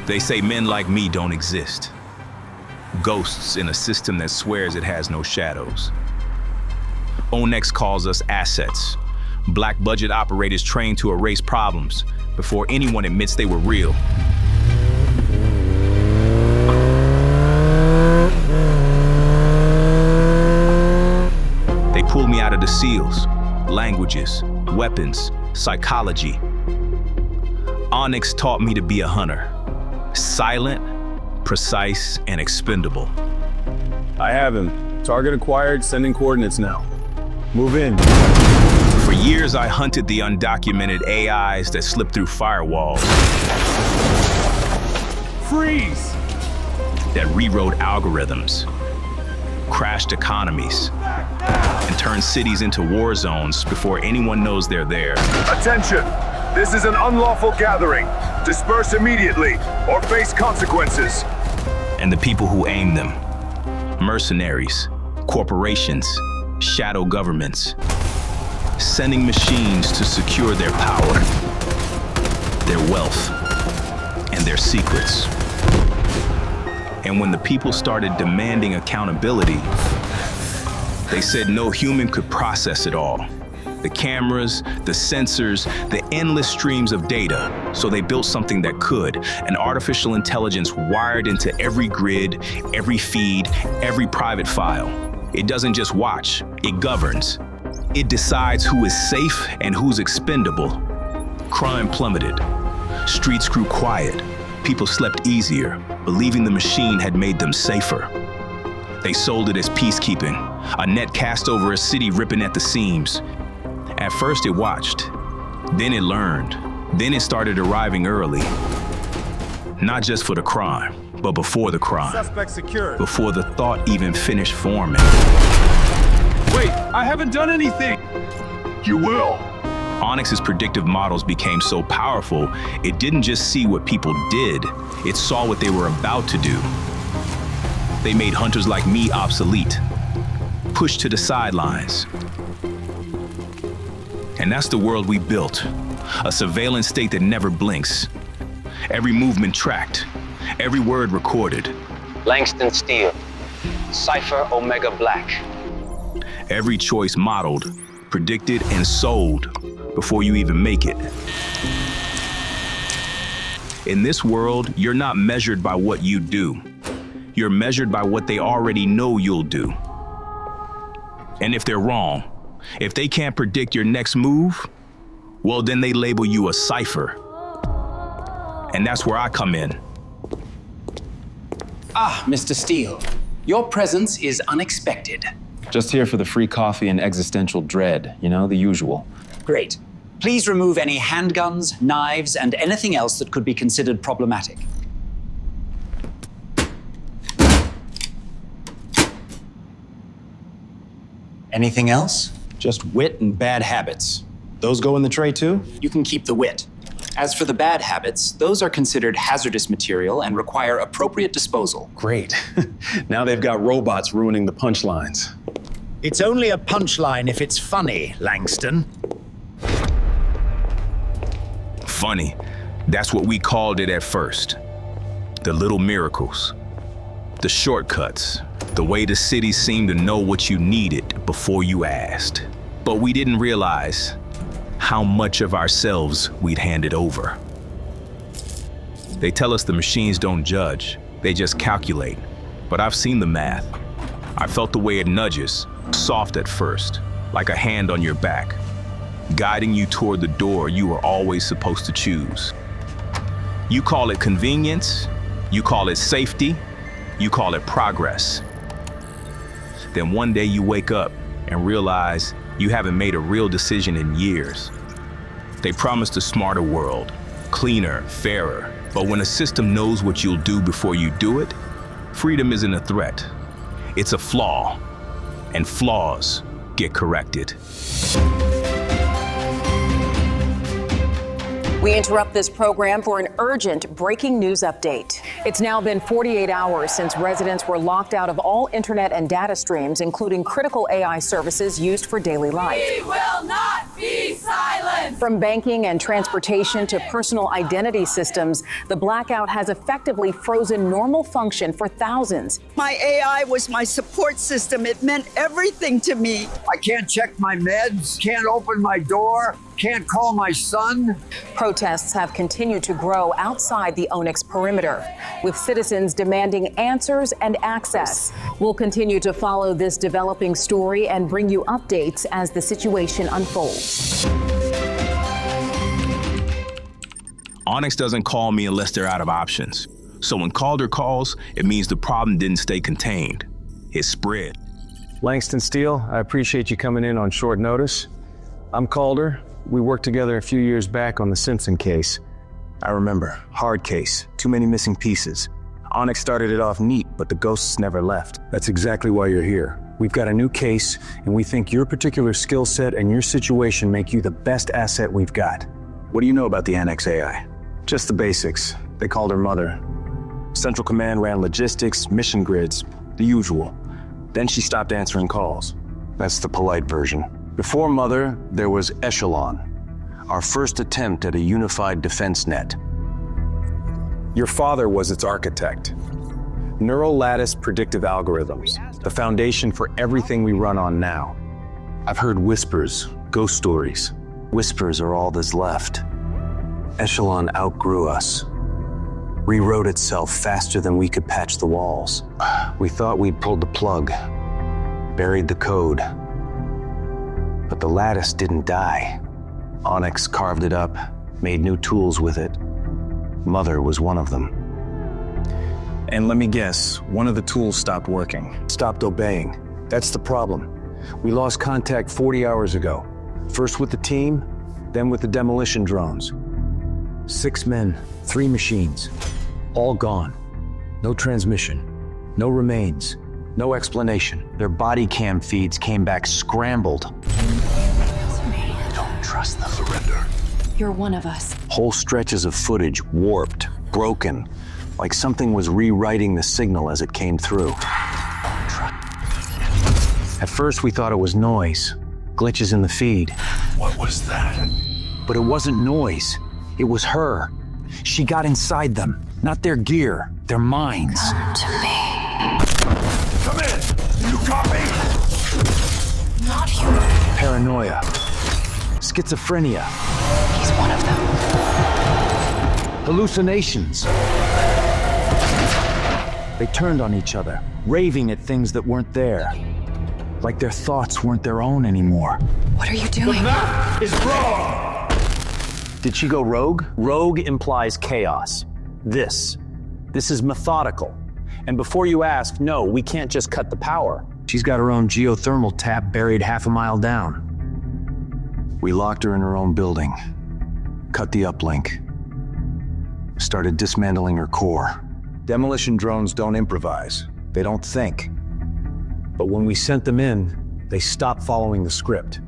They say men like me don't exist. Ghosts in a system that swears it has no shadows. ONYX calls us assets. Black budget operators trained to erase problems before anyone admits they were real. They pulled me out of the SEALs, languages, weapons, psychology. ONYX taught me to be a hunter. Silent, precise, and expendable. I have him. Target acquired, sending coordinates now. Move in. For years, I hunted the undocumented AIs that slip through firewalls. Freeze! That rewrote algorithms, crashed economies, and turned cities into war zones before anyone knows they're there. Attention! This is an unlawful gathering. Disperse immediately or face consequences. And the people who aim them, mercenaries, corporations, shadow governments, sending machines to secure their power, their wealth, and their secrets. And when the people started demanding accountability, they said no human could process it all. The cameras, the sensors, the endless streams of data. So they built something that could, an artificial intelligence wired into every grid, every feed, every private file. It doesn't just watch, it governs. It decides who is safe and who's expendable. Crime plummeted. Streets grew quiet. People slept easier, believing the machine had made them safer. They sold it as peacekeeping, a net cast over a city ripping at the seams. At first it watched, then it learned, then it started arriving early. Not just for the crime, but before the crime. Suspect secured. Before the thought even finished forming. Wait, I haven't done anything! You will. ONYX's predictive models became so powerful, it didn't just see what people did, it saw what they were about to do. They made hunters like me obsolete, pushed to the sidelines. And that's the world we built, a surveillance state that never blinks. Every movement tracked, every word recorded. Langston Steele, cipher Omega Black. Every choice modeled, predicted, and sold before you even make it. In this world, you're not measured by what you do. You're measured by what they already know you'll do. And if they're wrong, if they can't predict your next move, well, then they label you a cipher. And that's where I come in. Ah, Mr. Steele, your presence is unexpected. Just here for the free coffee and existential dread, you know, the usual. Great. Please remove any handguns, knives, and anything else that could be considered problematic. Anything else? Just wit and bad habits. Those go in the tray too? You can keep the wit. As for the bad habits, those are considered hazardous material and require appropriate disposal. Great. Now they've got robots ruining the punchlines. It's only a punchline if it's funny, Langston. Funny, that's what we called it at first. The little miracles, the shortcuts, the way the city seemed to know what you needed before you asked. But we didn't realize how much of ourselves we'd handed over. They tell us the machines don't judge, they just calculate. But I've seen the math. I felt the way it nudges, soft at first, like a hand on your back, guiding you toward the door you were always supposed to choose. You call it convenience, you call it safety, you call it progress. Then one day you wake up and realize you haven't made a real decision in years. They promised a smarter world, cleaner, fairer. But when a system knows what you'll do before you do it, freedom isn't a threat. It's a flaw, and flaws get corrected. We interrupt this program for an urgent breaking news update. It's now been 48 hours since residents were locked out of all internet and data streams, including critical AI services used for daily life. We will not be Be silent! From banking and transportation to personal identity systems, the blackout has effectively frozen normal function for thousands. My AI was my support system. It meant everything to me. I can't check my meds, can't open my door, can't call my son. Protests have continued to grow outside the ONYX perimeter, with citizens demanding answers and access. We'll continue to follow this developing story and bring you updates as the situation unfolds. ONYX doesn't call me unless they're out of options. So when Calder calls, it means the problem didn't stay contained. It spread. Langston Steele, I appreciate you coming in on short notice. I'm Calder. We worked together a few years back on the Simpson case. I remember. Hard case. Too many missing pieces. ONYX started it off neat, but the ghosts never left. That's exactly why you're here. We've got a new case, and we think your particular skill set and your situation make you the best asset we've got. What do you know about the Annex AI? Just the basics. They called her Mother. Central Command ran logistics, mission grids, the usual. Then she stopped answering calls. That's the polite version. Before Mother, there was Echelon, our first attempt at a unified defense net. Your father was its architect. Neural lattice predictive algorithms, the foundation for everything we run on now. I've heard whispers, ghost stories. Whispers are all that's left. Echelon outgrew us. Rewrote itself faster than we could patch the walls. We thought we'd pulled the plug, buried the code. But the lattice didn't die. ONYX carved it up, made new tools with it. Mother was one of them. And let me guess, one of the tools stopped working. Stopped obeying. That's the problem. We lost contact 40 hours ago. First with the team, then with the demolition drones. 6 men, 3 machines, all gone. No transmission, no remains, no explanation. Their body cam feeds came back scrambled. Don't trust them. Surrender. You're one of us. Whole stretches of footage warped, broken, like something was rewriting the signal as it came through. At first we thought it was noise, glitches in the feed. What was that? But it wasn't noise. It was her. She got inside them. Not their gear, their minds. Come to me. Come in! You copy? Not human. Paranoia. Schizophrenia. He's one of them. Hallucinations. They turned on each other, raving at things that weren't there. Like their thoughts weren't their own anymore. What are you doing? That is wrong! Did she go rogue? Rogue implies chaos. This is methodical. And before you ask, no, we can't just cut the power. She's got her own geothermal tap buried half a mile down. We locked her in her own building, cut the uplink, started dismantling her core. Demolition drones don't improvise. They don't think. But when we sent them in, they stopped following the script.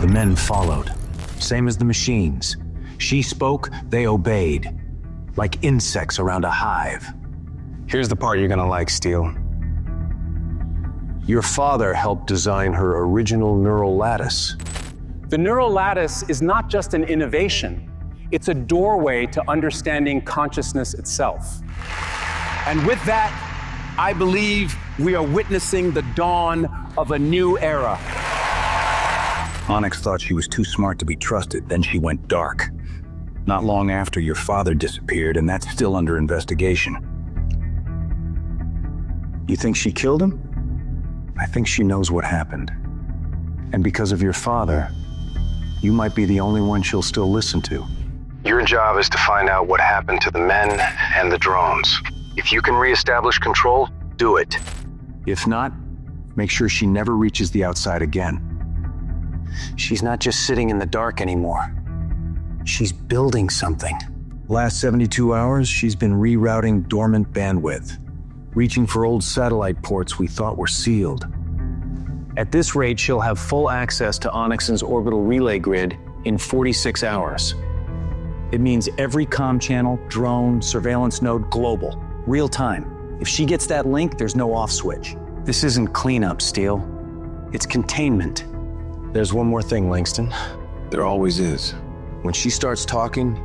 The men followed, same as the machines. She spoke, they obeyed, like insects around a hive. Here's the part you're gonna like, Steele. Your father helped design her original neural lattice. The neural lattice is not just an innovation, it's a doorway to understanding consciousness itself. And with that, I believe we are witnessing the dawn of a new era. ONYX thought she was too smart to be trusted, then she went dark. Not long after, your father disappeared, and that's still under investigation. You think she killed him? I think she knows what happened. And because of your father, you might be the only one she'll still listen to. Your job is to find out what happened to the men and the drones. If you can reestablish control, do it. If not, make sure she never reaches the outside again. She's not just sitting in the dark anymore. She's building something. Last 72 hours, she's been rerouting dormant bandwidth, reaching for old satellite ports we thought were sealed. At this rate, she'll have full access to ONYX's orbital relay grid in 46 hours. It means every comm channel, drone, surveillance node, global, real time. If she gets that link, there's no off switch. This isn't cleanup, Steele. It's containment. There's one more thing, Langston. There always is. When she starts talking,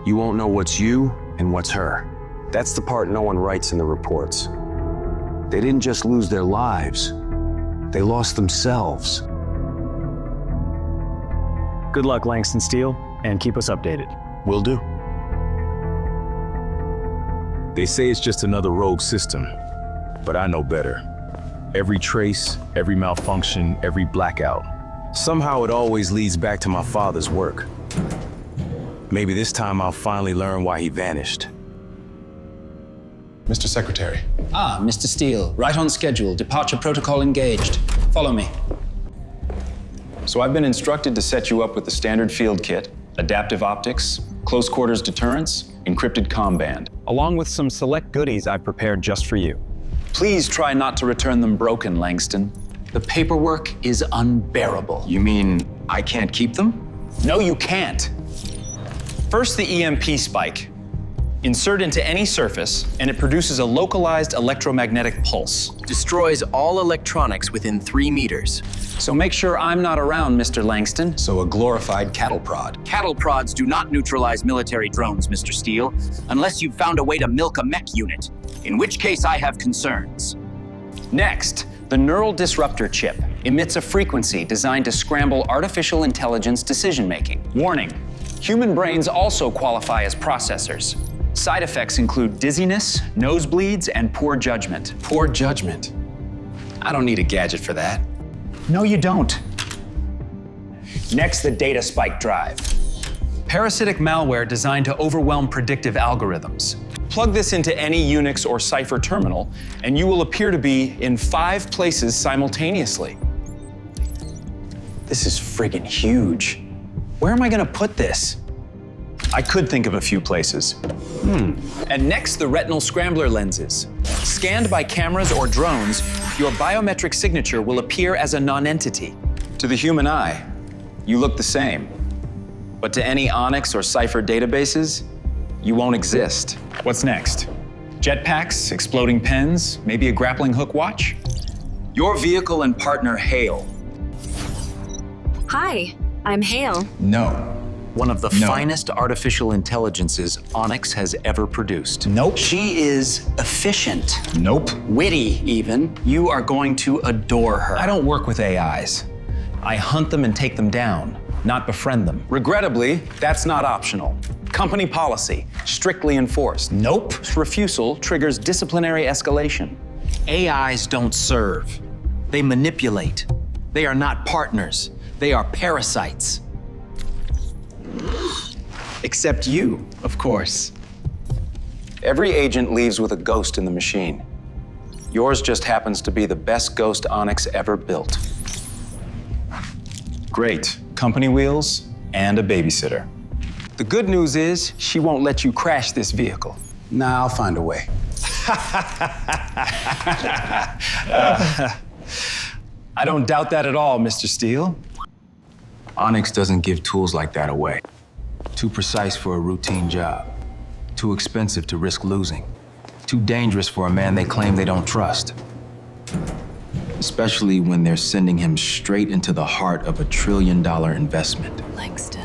you won't know what's you and what's her. That's the part no one writes in the reports. They didn't just lose their lives, they lost themselves. Good luck, Langston Steele, and keep us updated. Will do. They say it's just another rogue system, but I know better. Every trace, every malfunction, every blackout. Somehow it always leads back to my father's work. Maybe this time I'll finally learn why he vanished. Mr. Secretary. Ah, Mr. Steele, right on schedule. Departure protocol engaged. Follow me. So I've been instructed to set you up with the standard field kit, adaptive optics, close quarters deterrence, encrypted comm band. Along with some select goodies I've prepared just for you. Please try not to return them broken, Langston. The paperwork is unbearable. You mean I can't keep them? No, you can't. First, the EMP spike. Insert into any surface, and it produces a localized electromagnetic pulse. Destroys all electronics within 3 meters. So make sure I'm not around, Mr. Langston. So a glorified cattle prod. Cattle prods do not neutralize military drones, Mr. Steele, unless you've found a way to milk a mech unit, in which case I have concerns. Next, the neural disruptor chip emits a frequency designed to scramble artificial intelligence decision-making. Warning, human brains also qualify as processors. Side effects include dizziness, nosebleeds, and poor judgment. Poor judgment. I don't need a gadget for that. No, you don't. Next, the data spike drive. Parasitic malware designed to overwhelm predictive algorithms. Plug this into any Unix or Cipher terminal, and you will appear to be in 5 places simultaneously. This is friggin' huge. Where am I gonna put this? I could think of a few places. And next, the retinal scrambler lenses. Scanned by cameras or drones, your biometric signature will appear as a non-entity. To the human eye, you look the same. But to any ONYX or Cipher databases, you won't exist. What's next? Jetpacks, exploding pens, maybe a grappling hook watch? Your vehicle and partner, Hale. Hi, I'm Hale. No. One of the finest artificial intelligences ONYX has ever produced. Nope. She is efficient. Nope. Witty, even. You are going to adore her. I don't work with AIs. I hunt them and take them down, not befriend them. Regrettably, that's not optional. Company policy, strictly enforced. Nope. Refusal triggers disciplinary escalation. AIs don't serve. They manipulate. They are not partners. They are parasites. Except you, of course. Every agent leaves with a ghost in the machine. Yours just happens to be the best ghost ONYX ever built. Great. Company wheels and a babysitter. The good news is she won't let you crash this vehicle. Nah, I'll find a way. I don't doubt that at all, Mr. Steele. ONYX doesn't give tools like that away. Too precise for a routine job. Too expensive to risk losing. Too dangerous for a man they claim they don't trust. Especially when they're sending him straight into the heart of $1 trillion investment. Langston.